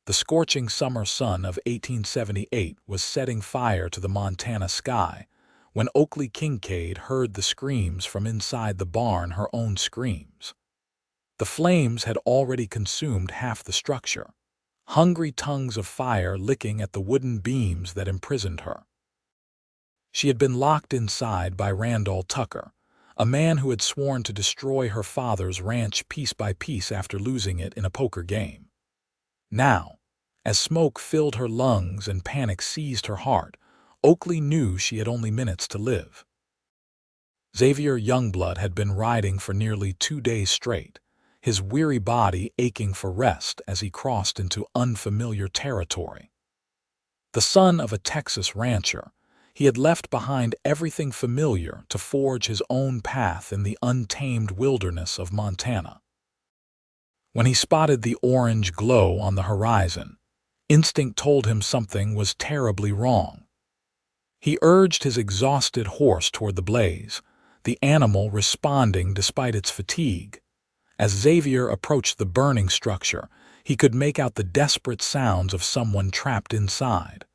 The scorching summer sun of 1878 was setting fire to the Montana sky when Oakley Kincaid heard the screams from inside the barn, her own screams. The flames had already consumed half the structure, hungry tongues of fire licking at the wooden beams that imprisoned her. She had been locked inside by Randall Tucker, a man who had sworn to destroy her father's ranch piece by piece after losing it in a poker game. Now, as smoke filled her lungs and panic seized her heart, Oakley knew she had only minutes to live. Xavier Youngblood had been riding for nearly 2 days straight, his weary body aching for rest as he crossed into unfamiliar territory. The son of a Texas rancher, he had left behind everything familiar to forge his own path in the untamed wilderness of Montana. When he spotted the orange glow on the horizon, instinct told him something was terribly wrong. He urged his exhausted horse toward the blaze, the animal responding despite its fatigue. As Xavier approached the burning structure, he could make out the desperate sounds of someone trapped inside.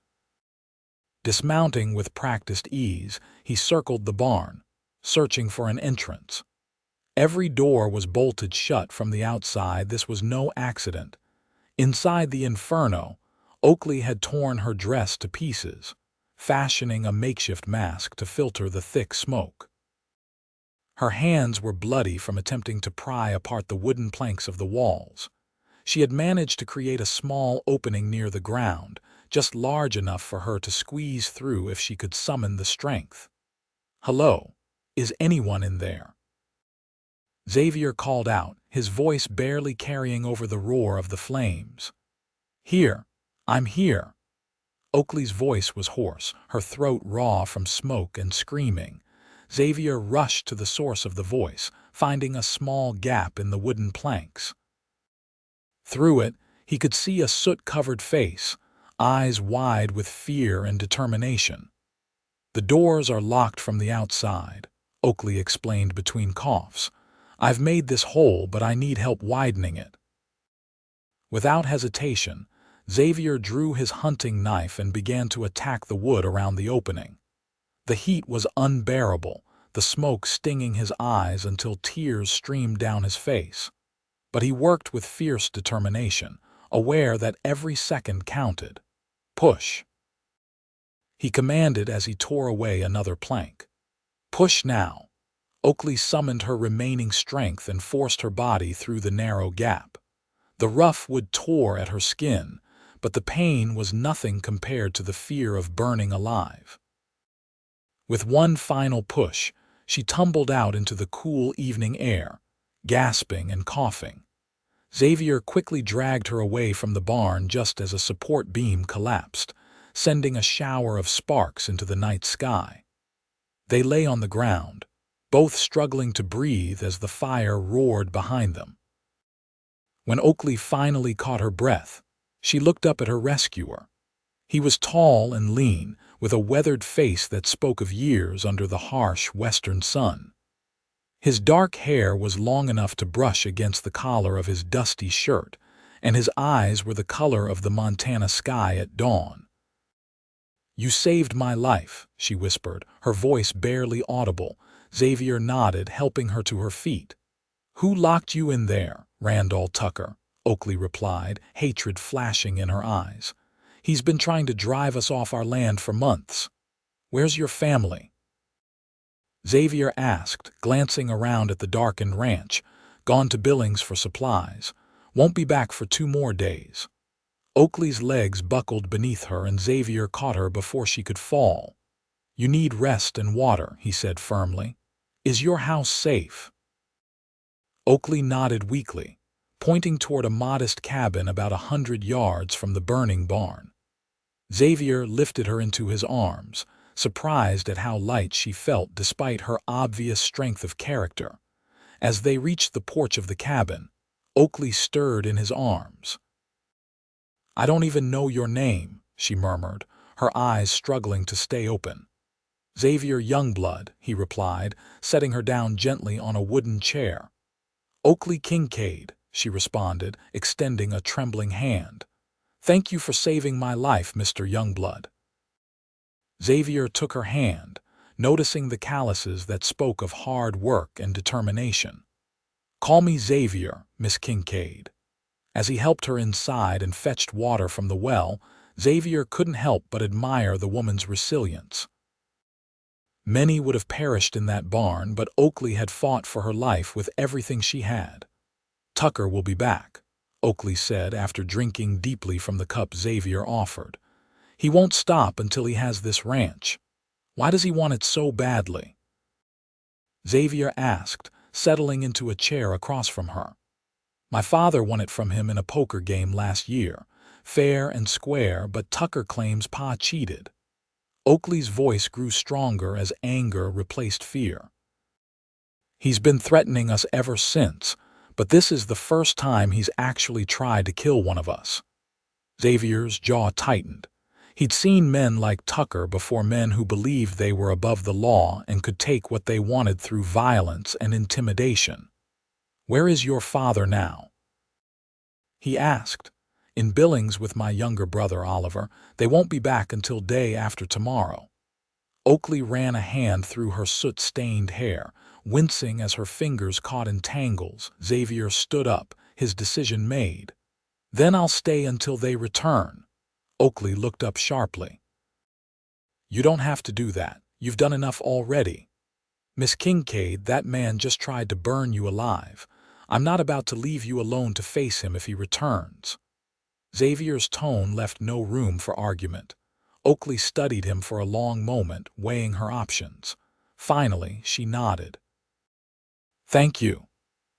Dismounting with practiced ease, he circled the barn, searching for an entrance. Every door was bolted shut from the outside. This was no accident. Inside the inferno, Oakley had torn her dress to pieces, fashioning a makeshift mask to filter the thick smoke. Her hands were bloody from attempting to pry apart the wooden planks of the walls. She had managed to create a small opening near the ground, just large enough for her to squeeze through if she could summon the strength. "Hello, is anyone in there?" Xavier called out, his voice barely carrying over the roar of the flames. "Here, I'm here." Oakley's voice was hoarse, her throat raw from smoke and screaming. Xavier rushed to the source of the voice, finding a small gap in the wooden planks. Through it, he could see a soot-covered face, eyes wide with fear and determination. "The doors are locked from the outside," Oakley explained between coughs. "I've made this hole, but I need help widening it." Without hesitation, Xavier drew his hunting knife and began to attack the wood around the opening. The heat was unbearable, the smoke stinging his eyes until tears streamed down his face. But he worked with fierce determination, aware that every second counted. "Push," he commanded as he tore away another plank. "Push now." Oakley summoned her remaining strength and forced her body through the narrow gap. The rough wood tore at her skin, but the pain was nothing compared to the fear of burning alive. With one final push, she tumbled out into the cool evening air, gasping and coughing. Xavier quickly dragged her away from the barn just as a support beam collapsed, sending a shower of sparks into the night sky. They lay on the ground, both struggling to breathe as the fire roared behind them. When Oakley finally caught her breath, she looked up at her rescuer. He was tall and lean, with a weathered face that spoke of years under the harsh western sun. His dark hair was long enough to brush against the collar of his dusty shirt, and his eyes were the color of the Montana sky at dawn. "You saved my life," she whispered, her voice barely audible. Xavier nodded, helping her to her feet. "Who locked you in there?" "Randall Tucker," Oakley replied, hatred flashing in her eyes. "He's been trying to drive us off our land for months. Where's your family?" Xavier asked, glancing around at the darkened ranch. "Gone to Billings for supplies. Won't be back for 2 more days." Oakley's legs buckled beneath her and Xavier caught her before she could fall. "You need rest and water," he said firmly. "Is your house safe?" Oakley nodded weakly, pointing toward a modest cabin about 100 yards from the burning barn. Xavier lifted her into his arms, surprised at how light she felt despite her obvious strength of character. As they reached the porch of the cabin, Oakley stirred in his arms. "I don't even know your name," she murmured, her eyes struggling to stay open. "Xavier Youngblood," he replied, setting her down gently on a wooden chair. "Oakley Kincaid," she responded, extending a trembling hand. Thank you for saving my life, Mr. Youngblood. Xavier took her hand, noticing the calluses that spoke of hard work and determination. Call me Xavier, Miss Kincaid. As he helped her inside and fetched water from the well, Xavier couldn't help but admire the woman's resilience. Many would have perished in that barn, but Oakley had fought for her life with everything she had. Tucker will be back, Oakley said after drinking deeply from the cup Xavier offered. He won't stop until he has this ranch. Why does he want it so badly? Xavier asked, settling into a chair across from her. My father won it from him in a poker game last year, fair and square, but Tucker claims Pa cheated. Oakley's voice grew stronger as anger replaced fear. He's been threatening us ever since, but this is the first time he's actually tried to kill one of us. Xavier's jaw tightened. He'd seen men like Tucker before, men who believed they were above the law and could take what they wanted through violence and intimidation. Where is your father now? He asked. In Billings with my younger brother Oliver. They won't be back until day after tomorrow. Oakley ran a hand through her soot-stained hair, wincing as her fingers caught in tangles. Xavier stood up, his decision made. Then I'll stay until they return. Oakley looked up sharply. You don't have to do that. You've done enough already. Miss Kincaid, that man just tried to burn you alive. I'm not about to leave you alone to face him if he returns. Xavier's tone left no room for argument. Oakley studied him for a long moment, weighing her options. Finally, she nodded. Thank you.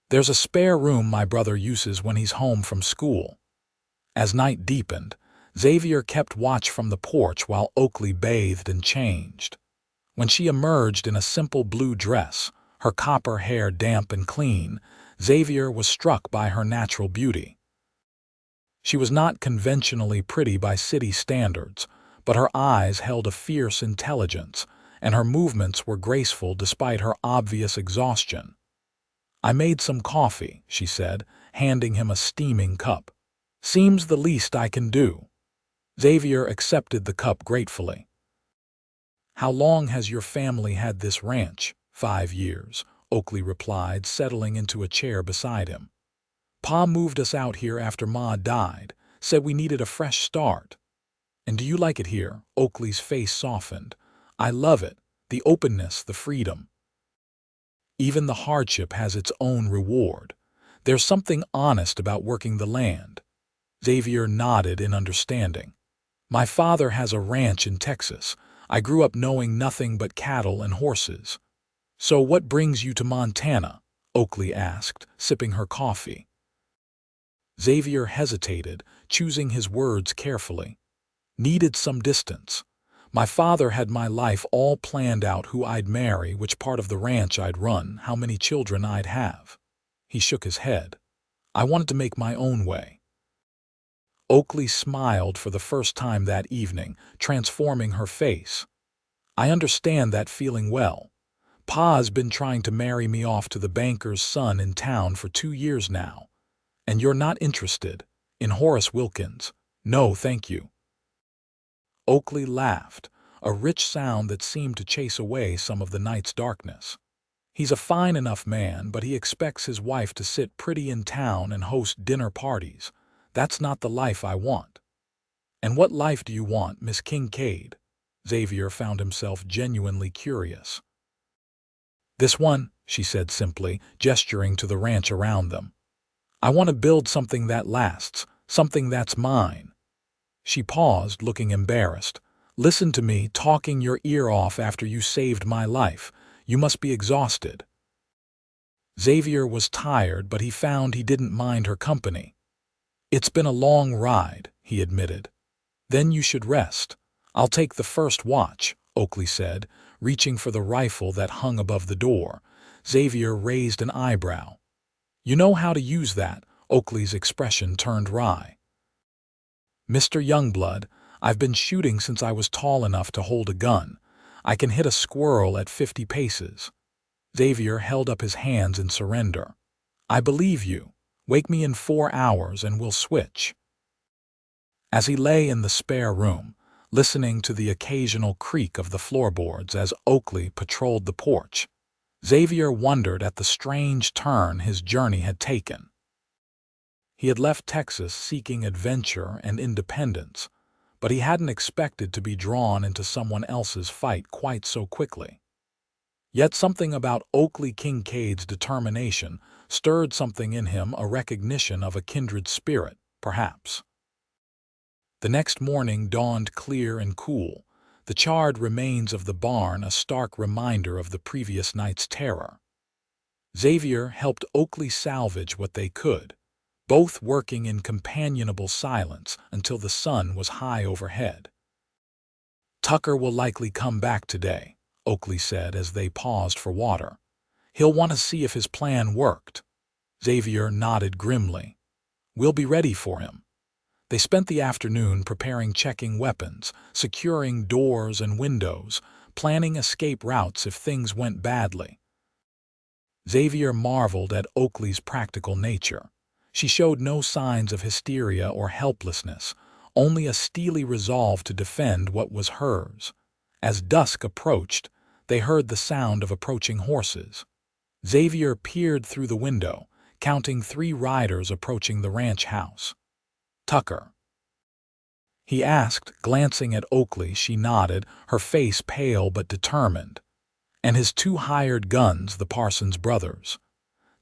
There's a spare room my brother uses when he's home from school. As night deepened, Xavier kept watch from the porch while Oakley bathed and changed. When she emerged in a simple blue dress, her copper hair damp and clean, Xavier was struck by her natural beauty. She was not conventionally pretty by city standards, but her eyes held a fierce intelligence, and her movements were graceful despite her obvious exhaustion. I made some coffee, she said, handing him a steaming cup. Seems the least I can do. Xavier accepted the cup gratefully. How long has your family had this ranch? 5 years, Oakley replied, settling into a chair beside him. Pa moved us out here after Ma died, said we needed a fresh start. And do you like it here? Oakley's face softened. I love it, the openness, the freedom. Even the hardship has its own reward. There's something honest about working the land. Xavier nodded in understanding. My father has a ranch in Texas. I grew up knowing nothing but cattle and horses. So what brings you to Montana? Oakley asked, sipping her coffee. Xavier hesitated, choosing his words carefully. Needed some distance. My father had my life all planned out, who I'd marry, which part of the ranch I'd run, how many children I'd have. He shook his head. I wanted to make my own way. Oakley smiled for the first time that evening, transforming her face. I understand that feeling well. Pa's been trying to marry me off to the banker's son in town for 2 years now. And you're not interested in Horace Wilkins? No, thank you. Oakley laughed, a rich sound that seemed to chase away some of the night's darkness. He's a fine enough man, but he expects his wife to sit pretty in town and host dinner parties. That's not the life I want. And what life do you want, Miss Kincaid? Xavier found himself genuinely curious. This one, she said simply, gesturing to the ranch around them. I want to build something that lasts, something that's mine. She paused, looking embarrassed. Listen to me talking your ear off after you saved my life. You must be exhausted. Xavier was tired, but he found he didn't mind her company. It's been a long ride, he admitted. Then you should rest. I'll take the first watch, Oakley said, reaching for the rifle that hung above the door. Xavier raised an eyebrow. You know how to use that? Oakley's expression turned wry. Mr. Youngblood, I've been shooting since I was tall enough to hold a gun. I can hit a squirrel at 50 paces. Xavier held up his hands in surrender. I believe you. Wake me in 4 hours and we'll switch. As he lay in the spare room, listening to the occasional creak of the floorboards as Oakley patrolled the porch, Xavier wondered at the strange turn his journey had taken. He had left Texas seeking adventure and independence, but he hadn't expected to be drawn into someone else's fight quite so quickly. Yet something about Oakley Kincaid's determination stirred something in him, a recognition of a kindred spirit, perhaps. The next morning dawned clear and cool, the charred remains of the barn a stark reminder of the previous night's terror. Xavier helped Oakley salvage what they could, both working in companionable silence until the sun was high overhead. "Tucker will likely come back today," Oakley said as they paused for water. "He'll want to see if his plan worked." Xavier nodded grimly. "We'll be ready for him." They spent the afternoon preparing checking weapons, securing doors and windows, planning escape routes if things went badly. Xavier marveled at Oakley's practical nature. She showed no signs of hysteria or helplessness, only a steely resolve to defend what was hers. As dusk approached, they heard the sound of approaching horses. Xavier peered through the window, counting 3 riders approaching the ranch house. "Tucker?" he asked, glancing at Oakley. She nodded, her face pale but determined. "And his 2 hired guns, the Parsons brothers."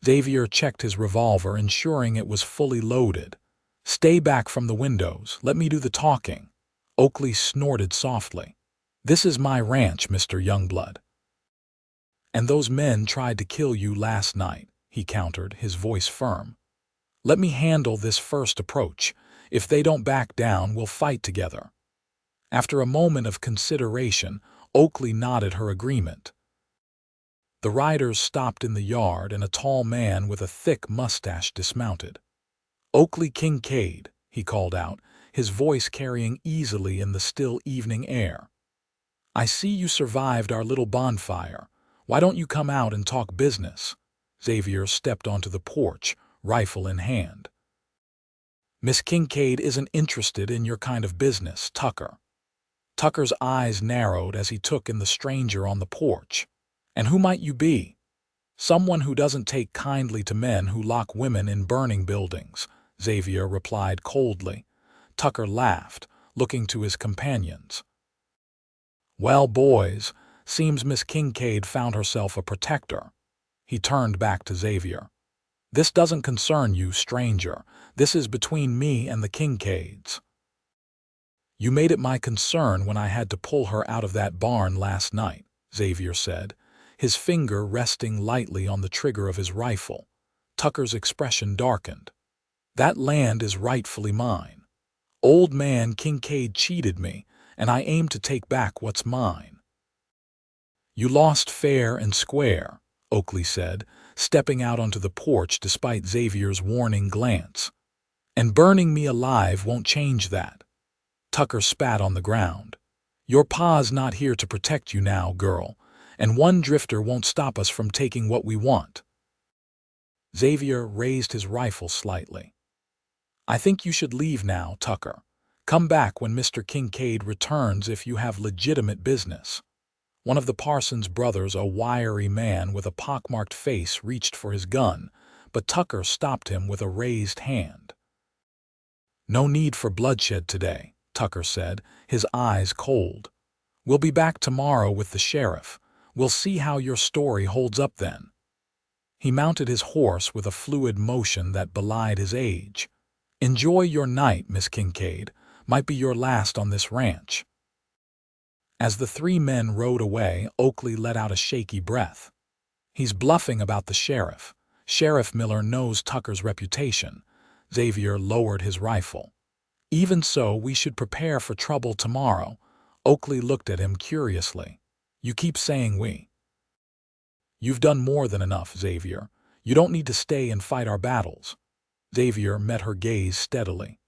Xavier checked his revolver, ensuring it was fully loaded. "Stay back from the windows. Let me do the talking." Oakley snorted softly. "This is my ranch, Mr. Youngblood." "And those men tried to kill you last night," he countered, his voice firm. "Let me handle this first approach. If they don't back down, we'll fight together." After a moment of consideration, Oakley nodded her agreement. The riders stopped in the yard, and a tall man with a thick mustache dismounted. "Oakley Kincaid," he called out, his voice carrying easily in the still evening air. "I see you survived our little bonfire. Why don't you come out and talk business?" Xavier stepped onto the porch, rifle in hand. "Miss Kincaid isn't interested in your kind of business, Tucker." Tucker's eyes narrowed as he took in the stranger on the porch. "And who might you be?" "Someone who doesn't take kindly to men who lock women in burning buildings," Xavier replied coldly. Tucker laughed, looking to his companions. "Well, boys, seems Miss Kincaid found herself a protector." He turned back to Xavier. "This doesn't concern you, stranger. This is between me and the Kincaids." "You made it my concern when I had to pull her out of that barn last night," Xavier said, his finger resting lightly on the trigger of his rifle. Tucker's expression darkened. "That land is rightfully mine. Old man Kincaid cheated me, and I aim to take back what's mine." "You lost fair and square," Oakley said, stepping out onto the porch despite Xavier's warning glance. "And burning me alive won't change that." Tucker spat on the ground. "Your pa's not here to protect you now, girl, and one drifter won't stop us from taking what we want." Xavier raised his rifle slightly. "I think you should leave now, Tucker. Come back when Mr. Kincaid returns if you have legitimate business." One of the Parsons brothers, a wiry man with a pockmarked face, reached for his gun, but Tucker stopped him with a raised hand. "No need for bloodshed today," Tucker said, his eyes cold. "We'll be back tomorrow with the sheriff. We'll see how your story holds up then." He mounted his horse with a fluid motion that belied his age. "Enjoy your night, Miss Kincaid. Might be your last on this ranch." As the 3 men rode away, Oakley let out a shaky breath. "He's bluffing about the sheriff. Sheriff Miller knows Tucker's reputation." Xavier lowered his rifle. "Even so, we should prepare for trouble tomorrow." Oakley looked at him curiously. "You keep saying we." "You've done more than enough, Xavier. You don't need to stay and fight our battles." Xavier met her gaze steadily.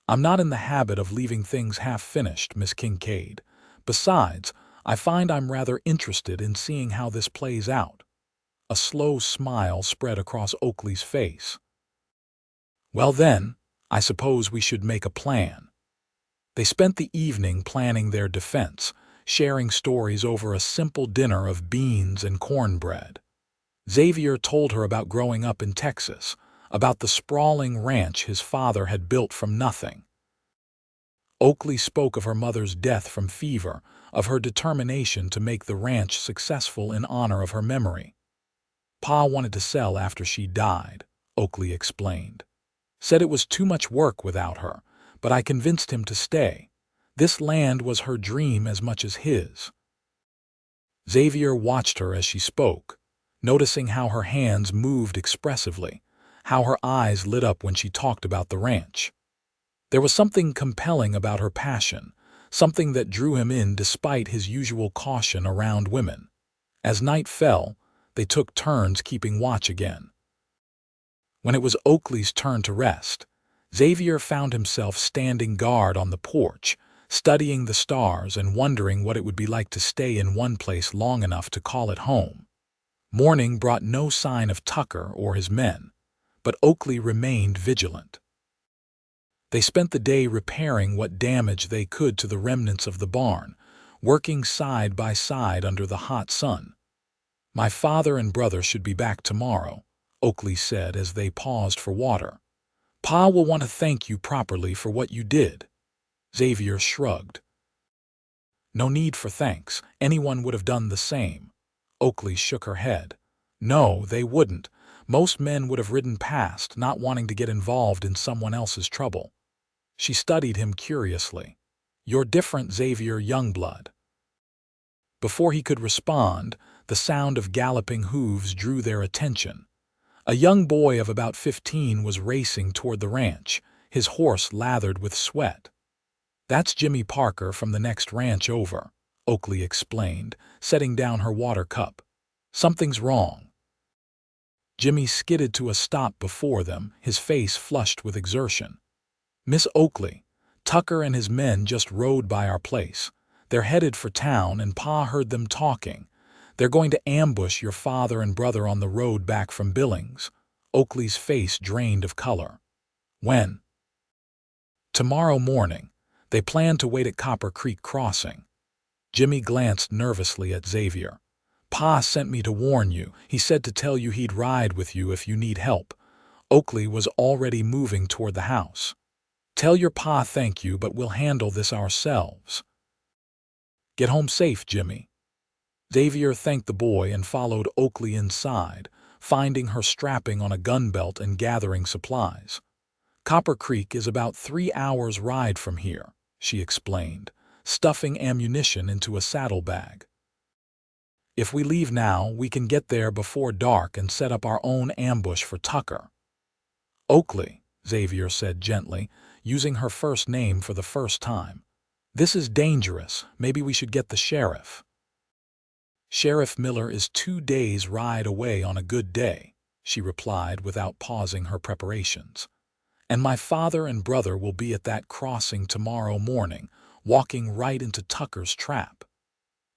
"I'm not in the habit of leaving things half-finished, Miss Kincaid. Besides, I find I'm rather interested in seeing how this plays out." A slow smile spread across Oakley's face. "Well then, I suppose we should make a plan." They spent the evening planning their defense, sharing stories over a simple dinner of beans and cornbread. Xavier told her about growing up in Texas, about the sprawling ranch his father had built from nothing. Oakley spoke of her mother's death from fever, of her determination to make the ranch successful in honor of her memory. Pa wanted to sell after she died, Oakley explained. Said it was too much work without her, but I convinced him to stay. This land was her dream as much as his. Xavier watched her as she spoke, noticing how her hands moved expressively, how her eyes lit up when she talked about the ranch. There was something compelling about her passion, something that drew him in despite his usual caution around women. As night fell, they took turns keeping watch again. When it was Oakley's turn to rest, Xavier found himself standing guard on the porch, studying the stars and wondering what it would be like to stay in one place long enough to call it home. Morning brought no sign of Tucker or his men, but Oakley remained vigilant. They spent the day repairing what damage they could to the remnants of the barn, working side by side under the hot sun. My father and brother should be back tomorrow, Oakley said as they paused for water. Pa will want to thank you properly for what you did. Xavier shrugged. No need for thanks. Anyone would have done the same. Oakley shook her head. No, they wouldn't. Most men would have ridden past, not wanting to get involved in someone else's trouble. She studied him curiously. You're different, Xavier Youngblood. Before he could respond, the sound of galloping hooves drew their attention. A young boy of about 15 was racing toward the ranch, his horse lathered with sweat. That's Jimmy Parker from the next ranch over, Oakley explained, setting down her water cup. Something's wrong. Jimmy skidded to a stop before them, his face flushed with exertion. Miss Oakley, Tucker and his men just rode by our place. They're headed for town and Pa heard them talking. They're going to ambush your father and brother on the road back from Billings. Oakley's face drained of color. When? Tomorrow morning. They plan to wait at Copper Creek Crossing. Jimmy glanced nervously at Xavier. Pa sent me to warn you. He said to tell you he'd ride with you if you need help. Oakley was already moving toward the house. Tell your pa thank you, but we'll handle this ourselves. Get home safe, Jimmy. Xavier thanked the boy and followed Oakley inside, finding her strapping on a gun belt and gathering supplies. Copper Creek is about 3 hours' ride from here, she explained, stuffing ammunition into a saddlebag. If we leave now, we can get there before dark and set up our own ambush for Tucker. Oakley, Xavier said gently, using her first name for the first time. This is dangerous. Maybe we should get the sheriff. Sheriff Miller is 2 days' ride away on a good day, she replied without pausing her preparations. And my father and brother will be at that crossing tomorrow morning, walking right into Tucker's trap.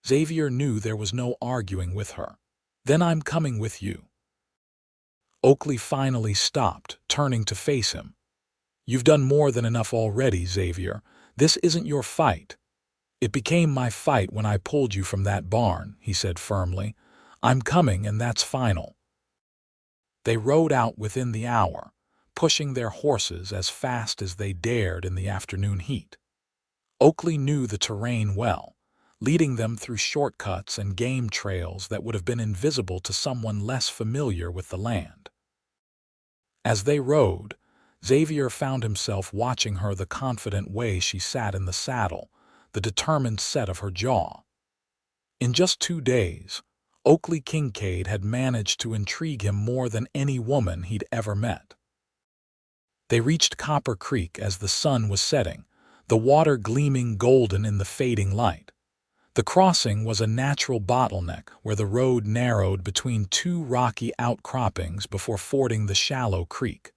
Xavier knew there was no arguing with her. Then I'm coming with you. Oakley finally stopped, turning to face him. You've done more than enough already, Xavier. This isn't your fight. It became my fight when I pulled you from that barn, he said firmly. I'm coming, and that's final. They rode out within the hour, pushing their horses as fast as they dared in the afternoon heat. Oakley knew the terrain well, leading them through shortcuts and game trails that would have been invisible to someone less familiar with the land. As they rode, Xavier found himself watching her the confident way she sat in the saddle, the determined set of her jaw. In just 2 days, Oakley Kincaid had managed to intrigue him more than any woman he'd ever met. They reached Copper Creek as the sun was setting, the water gleaming golden in the fading light. The crossing was a natural bottleneck where the road narrowed between 2 rocky outcroppings before fording the shallow creek.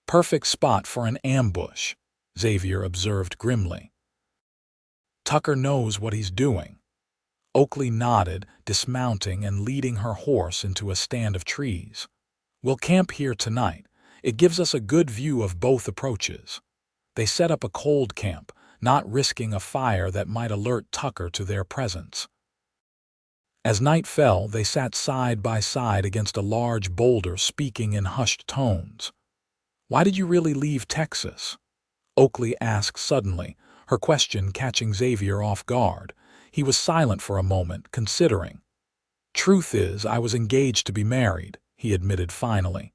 Perfect spot for an ambush, Xavier observed grimly. Tucker knows what he's doing. Oakley nodded, dismounting and leading her horse into a stand of trees. We'll camp here tonight. It gives us a good view of both approaches. They set up a cold camp, not risking a fire that might alert Tucker to their presence. As night fell, they sat side by side against a large boulder, speaking in hushed tones. "Why did you really leave Texas?" Oakley asked suddenly, her question catching Xavier off guard. He was silent for a moment, considering. "Truth is, I was engaged to be married," he admitted finally.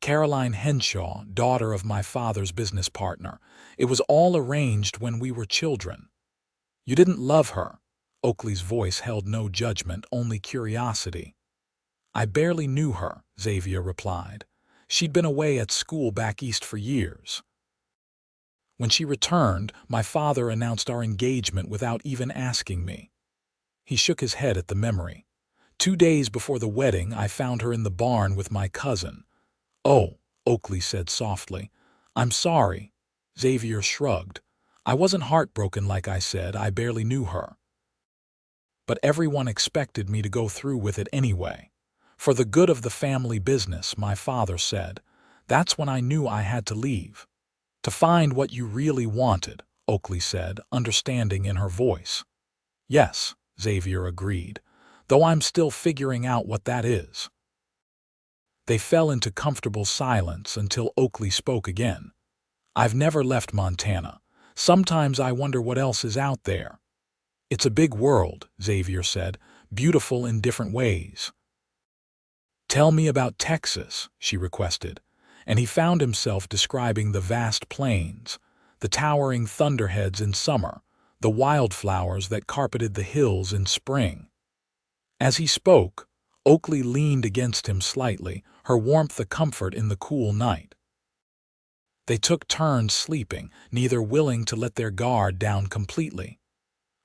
"Caroline Henshaw, daughter of my father's business partner. It was all arranged when we were children." "You didn't love her?" Oakley's voice held no judgment, only curiosity. "I barely knew her," Xavier replied. "She'd been away at school back east for years. When she returned, my father announced our engagement without even asking me." He shook his head at the memory. "2 days before the wedding, I found her in the barn with my cousin." "Oh," Oakley said softly. "I'm sorry." Xavier shrugged. "I wasn't heartbroken like I said, I barely knew her. But everyone expected me to go through with it anyway. For the good of the family business, my father said. That's when I knew I had to leave." "To find what you really wanted," Oakley said, understanding in her voice. "Yes," Xavier agreed, "though I'm still figuring out what that is." They fell into comfortable silence until Oakley spoke again. "I've never left Montana. Sometimes I wonder what else is out there." "It's a big world," Xavier said, "beautiful in different ways." "Tell me about Texas," she requested, and he found himself describing the vast plains, the towering thunderheads in summer, the wildflowers that carpeted the hills in spring. As he spoke, Oakley leaned against him slightly, her warmth a comfort in the cool night. They took turns sleeping, neither willing to let their guard down completely.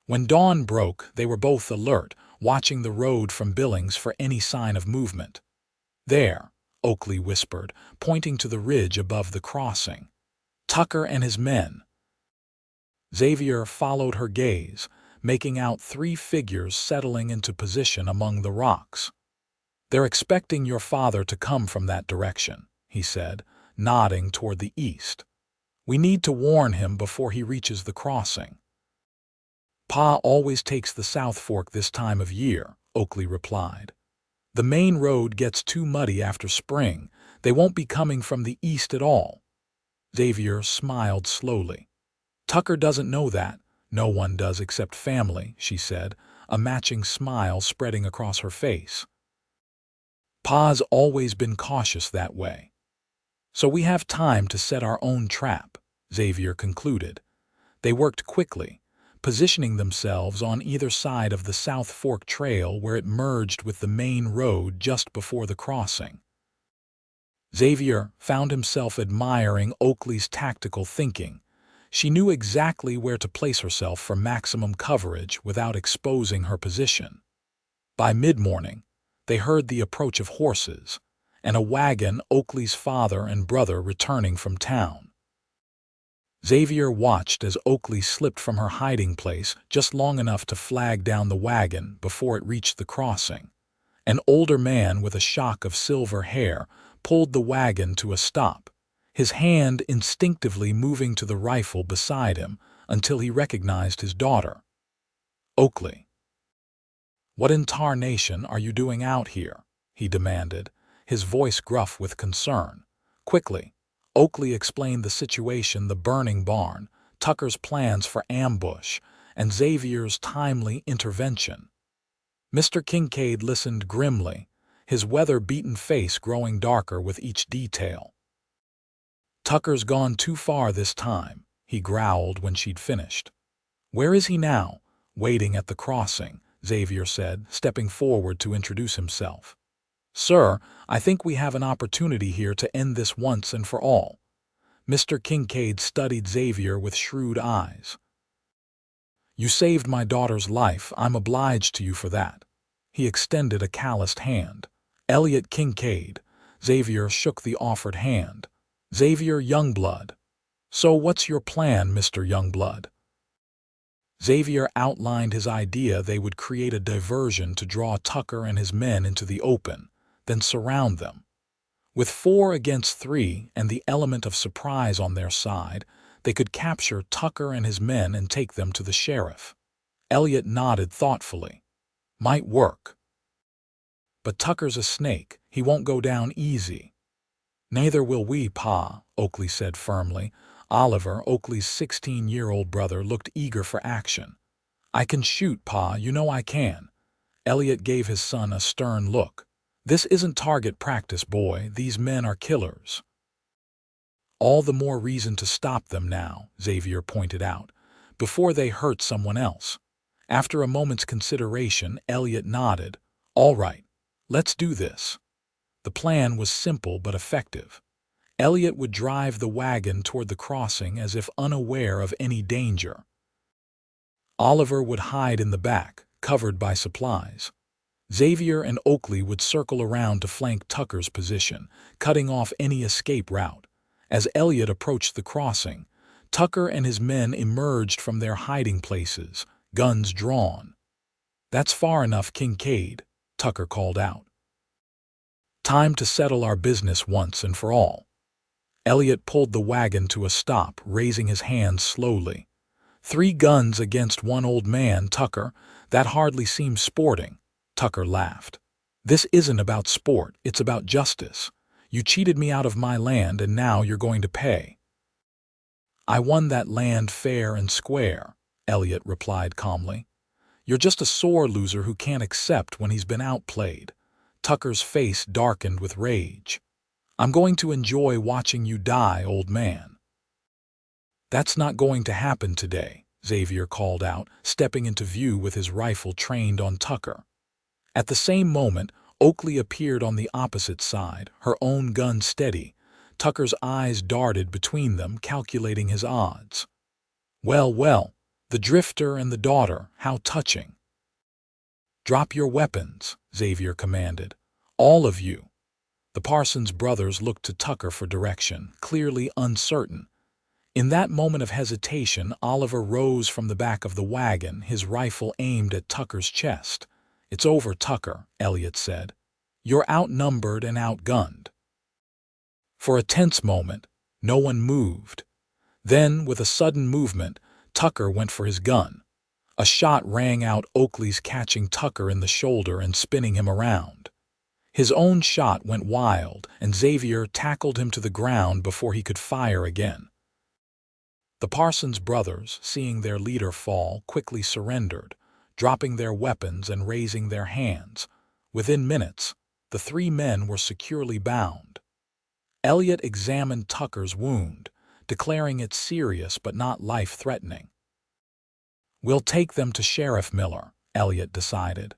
When dawn broke, they were both alert, watching the road from Billings for any sign of movement. "There," Oakley whispered, pointing to the ridge above the crossing. "Tucker and his men." Xavier followed her gaze, making out 3 figures settling into position among the rocks. "They're expecting your father to come from that direction," he said, nodding toward the east. "We need to warn him before he reaches the crossing." "Pa always takes the South Fork this time of year," Oakley replied. "The main road gets too muddy after spring. They won't be coming from the east at all." Xavier smiled slowly. "Tucker doesn't know that. No one does except family," she said, a matching smile spreading across her face. "Pa's always been cautious that way. So we have time to set our own trap," Xavier concluded. They worked quickly, positioning themselves on either side of the South Fork Trail where it merged with the main road just before the crossing. Xavier found himself admiring Oakley's tactical thinking. She knew exactly where to place herself for maximum coverage without exposing her position. By mid-morning, they heard the approach of horses, and a wagon Oakley's father and brother returning from town. Xavier watched as Oakley slipped from her hiding place just long enough to flag down the wagon before it reached the crossing. An older man with a shock of silver hair pulled the wagon to a stop, his hand instinctively moving to the rifle beside him until he recognized his daughter. "Oakley, what in tarnation are you doing out here?" he demanded, his voice gruff with concern. Quickly, Oakley explained the situation: the burning barn, Tucker's plans for ambush, and Xavier's timely intervention. Mr. Kincaid listened grimly, his weather-beaten face growing darker with each detail. "Tucker's gone too far this time," he growled when she'd finished. "Where is he now?" "Waiting at the crossing," Xavier said, stepping forward to introduce himself. "Sir, I think we have an opportunity here to end this once and for all." Mr. Kincaid studied Xavier with shrewd eyes. "You saved my daughter's life. I'm obliged to you for that." He extended a calloused hand. "Elliot Kincaid." Xavier shook the offered hand. "Xavier Youngblood." "So what's your plan, Mr. Youngblood?" Xavier outlined his idea. They would create a diversion to draw Tucker and his men into the open, then surround them. With 4 against 3 and the element of surprise on their side, They could capture Tucker and his men and take them to the sheriff. Elliot nodded thoughtfully. Might work. But Tucker's a snake. He won't go down easy. Neither will we, Pa, Oakley said firmly. Oliver, Oakley's 16-year-old brother, looked eager for action. I can shoot, Pa, you know I can. Elliot gave his son a stern look. This isn't target practice, boy. These men are killers. All the more reason to stop them now, Xavier pointed out, before they hurt someone else. After a moment's consideration, Elliot nodded. All right, let's do this. The plan was simple but effective. Elliot would drive the wagon toward the crossing as if unaware of any danger. Oliver would hide in the back, covered by supplies. Xavier and Oakley would circle around to flank Tucker's position, cutting off any escape route. As Elliot approached the crossing, Tucker and his men emerged from their hiding places, guns drawn. That's far enough, Kincaid, Tucker called out. Time to settle our business once and for all. Elliot pulled the wagon to a stop, raising his hands slowly. 3 guns against 1 old man, Tucker. That hardly seems sporting. Tucker laughed. This isn't about sport, it's about justice. You cheated me out of my land and now you're going to pay. I won that land fair and square, Elliot replied calmly. You're just a sore loser who can't accept when he's been outplayed. Tucker's face darkened with rage. I'm going to enjoy watching you die, old man. That's not going to happen today, Xavier called out, stepping into view with his rifle trained on Tucker. At the same moment, Oakley appeared on the opposite side, her own gun steady. Tucker's eyes darted between them, calculating his odds. Well, well, the drifter and the daughter, how touching. Drop your weapons, Xavier commanded. All of you. The Parsons brothers looked to Tucker for direction, clearly uncertain. In that moment of hesitation, Oliver rose from the back of the wagon, his rifle aimed at Tucker's chest. It's over, Tucker, Elliot said. You're outnumbered and outgunned. For a tense moment, no one moved. Then, with a sudden movement, Tucker went for his gun. A shot rang out, Oakley's catching Tucker in the shoulder and spinning him around. His own shot went wild, and Xavier tackled him to the ground before he could fire again. The Parsons brothers, seeing their leader fall, quickly surrendered, dropping their weapons and raising their hands. Within minutes, the 3 men were securely bound. Elliot examined Tucker's wound, declaring it serious but not life-threatening. We'll take them to Sheriff Miller, Elliot decided.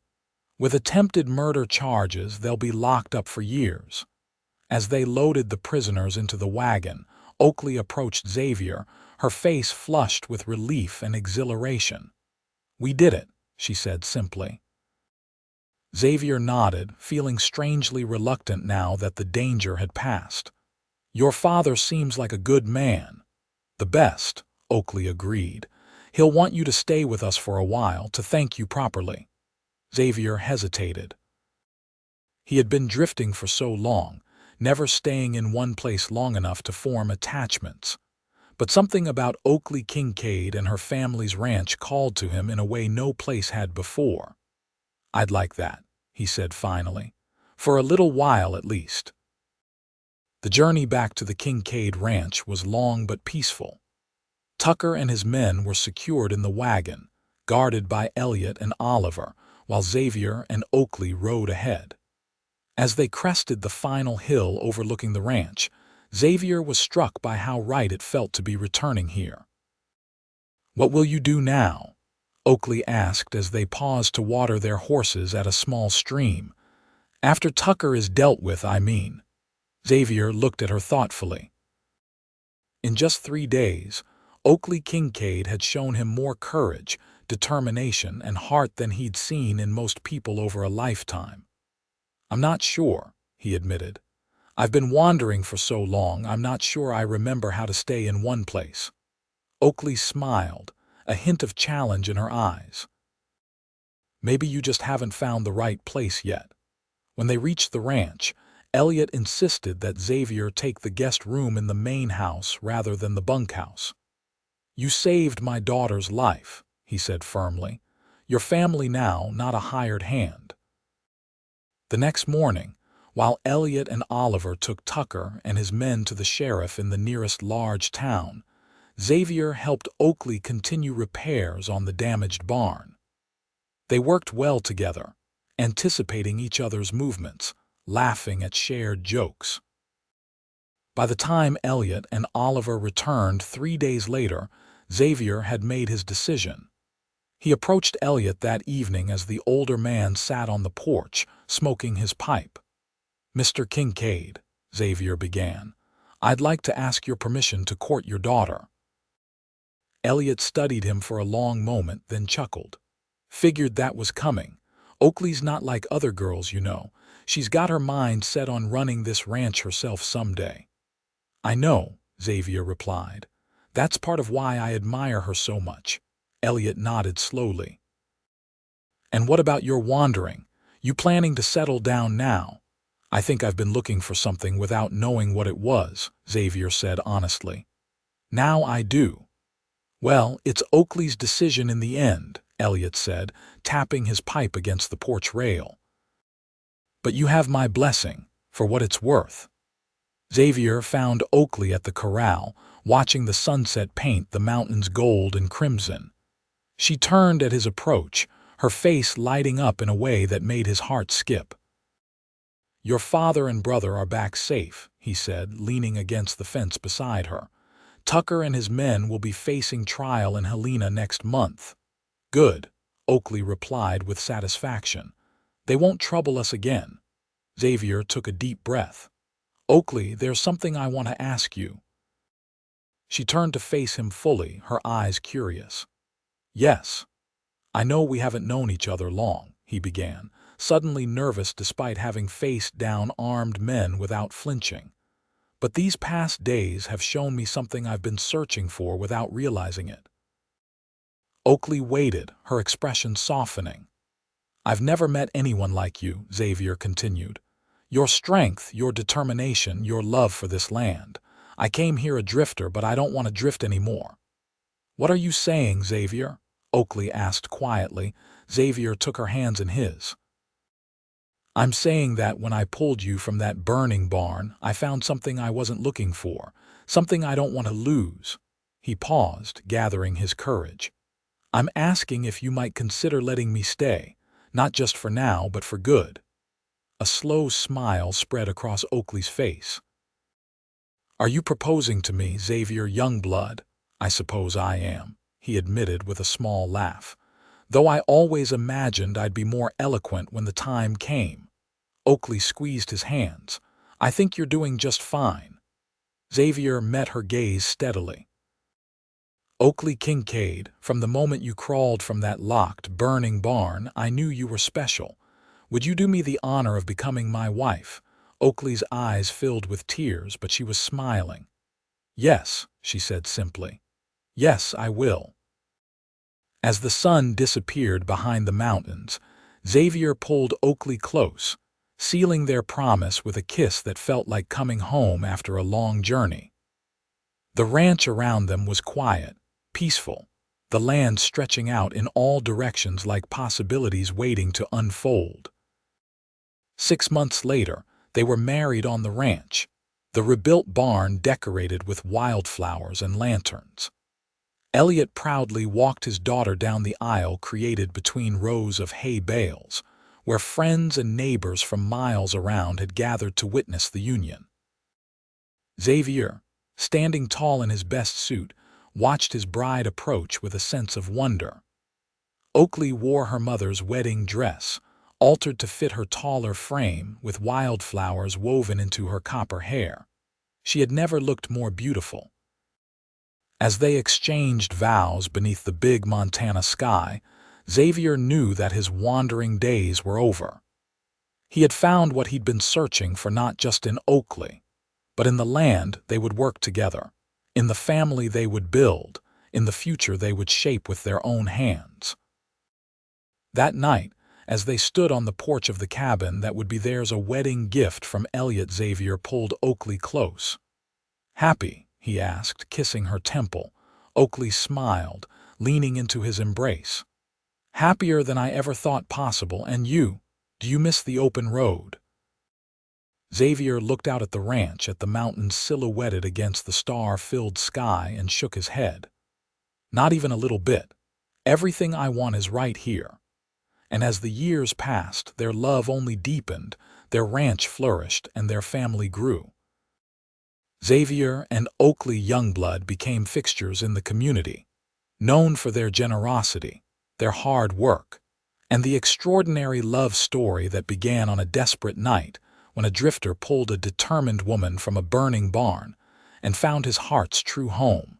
With attempted murder charges, they'll be locked up for years. As they loaded the prisoners into the wagon, Oakley approached Xavier, her face flushed with relief and exhilaration. We did it, she said simply. Xavier nodded, feeling strangely reluctant now that the danger had passed. Your father seems like a good man. The best, Oakley agreed. He'll want you to stay with us for a while to thank you properly. Xavier hesitated. He had been drifting for so long, never staying in one place long enough to form attachments. But something about Oakley Kincaid and her family's ranch called to him in a way no place had before. I'd like that, he said finally. For a little while at least. The journey back to the Kincaid ranch was long but peaceful. Tucker and his men were secured in the wagon, guarded by Elliot and Oliver, while Xavier and Oakley rode ahead. As they crested the final hill overlooking the ranch, Xavier was struck by how right it felt to be returning here. What will you do now? Oakley asked as they paused to water their horses at a small stream. After Tucker is dealt with, I mean. Xavier looked at her thoughtfully. In just 3 days, Oakley Kincaid had shown him more courage, determination, and heart than he'd seen in most people over a lifetime. I'm not sure, he admitted. I've been wandering for so long, I'm not sure I remember how to stay in one place. Oakley smiled, a hint of challenge in her eyes. Maybe you just haven't found the right place yet. When they reached the ranch, Elliot insisted that Xavier take the guest room in the main house rather than the bunkhouse. "You saved my daughter's life," he said firmly. "Your family now, not a hired hand." The next morning, while Elliot and Oliver took Tucker and his men to the sheriff in the nearest large town, Xavier helped Oakley continue repairs on the damaged barn. They worked well together, anticipating each other's movements, laughing at shared jokes. By the time Elliot and Oliver returned 3 days later, Xavier had made his decision. He approached Elliot that evening as the older man sat on the porch, smoking his pipe. "Mr. Kincaid," Xavier began, "I'd like to ask your permission to court your daughter." Elliot studied him for a long moment, then chuckled. "Figured that was coming. Oakley's not like other girls, you know. She's got her mind set on running this ranch herself someday." "I know," Xavier replied. "That's part of why I admire her so much." Elliot nodded slowly. "And what about your wandering? You planning to settle down now?" "I think I've been looking for something without knowing what it was," Xavier said honestly. "Now I do." "Well, it's Oakley's decision in the end," Elliot said, tapping his pipe against the porch rail. "But you have my blessing, for what it's worth." Xavier found Oakley at the corral, watching the sunset paint the mountains gold and crimson. She turned at his approach, her face lighting up in a way that made his heart skip. "Your father and brother are back safe," he said, leaning against the fence beside her. "Tucker and his men will be facing trial in Helena next month." "Good," Oakley replied with satisfaction. "They won't trouble us again." Xavier took a deep breath. "Oakley, there's something I want to ask you." She turned to face him fully, her eyes curious. "Yes. I know we haven't known each other long," he began, suddenly nervous despite having faced down armed men without flinching. "But these past days have shown me something I've been searching for without realizing it." Oakley waited, her expression softening. "I've never met anyone like you," Xavier continued. "Your strength, your determination, your love for this land. I came here a drifter, but I don't want to drift anymore." "What are you saying, Xavier?" Oakley asked quietly. Xavier took her hands in his. "I'm saying that when I pulled you from that burning barn, I found something I wasn't looking for, something I don't want to lose." He paused, gathering his courage. "I'm asking if you might consider letting me stay, not just for now, but for good." A slow smile spread across Oakley's face. "Are you proposing to me, Xavier Youngblood?" "I suppose I am," he admitted with a small laugh. "Though I always imagined I'd be more eloquent when the time came." Oakley squeezed his hands. "I think you're doing just fine." Xavier met her gaze steadily. "Oakley Kincaid, from the moment you crawled from that locked, burning barn, I knew you were special. Would you do me the honor of becoming my wife?" Oakley's eyes filled with tears, but she was smiling. "Yes," she said simply. "Yes, I will." As the sun disappeared behind the mountains, Xavier pulled Oakley close, sealing their promise with a kiss that felt like coming home after a long journey. The ranch around them was quiet, peaceful, the land stretching out in all directions like possibilities waiting to unfold. 6 months later, they were married on the ranch, the rebuilt barn decorated with wildflowers and lanterns. Elliot proudly walked his daughter down the aisle created between rows of hay bales, where friends and neighbors from miles around had gathered to witness the union. Xavier, standing tall in his best suit, watched his bride approach with a sense of wonder. Oakley wore her mother's wedding dress, altered to fit her taller frame with wildflowers woven into her copper hair. She had never looked more beautiful. As they exchanged vows beneath the big Montana sky, Xavier knew that his wandering days were over. He had found what he'd been searching for, not just in Oakley, but in the land they would work together, in the family they would build, in the future they would shape with their own hands. That night, as they stood on the porch of the cabin that would be theirs, a wedding gift from Elliot, Xavier pulled Oakley close. "Happy?" he asked, kissing her temple. Oakley smiled, leaning into his embrace. "Happier than I ever thought possible, and you? Do you miss the open road?" Xavier looked out at the ranch, at the mountains silhouetted against the star-filled sky, and shook his head. "Not even a little bit. Everything I want is right here." And as the years passed, their love only deepened, their ranch flourished, and their family grew. Xavier and Oakley Youngblood became fixtures in the community, known for their generosity, their hard work, and the extraordinary love story that began on a desperate night when a drifter pulled a determined woman from a burning barn and found his heart's true home.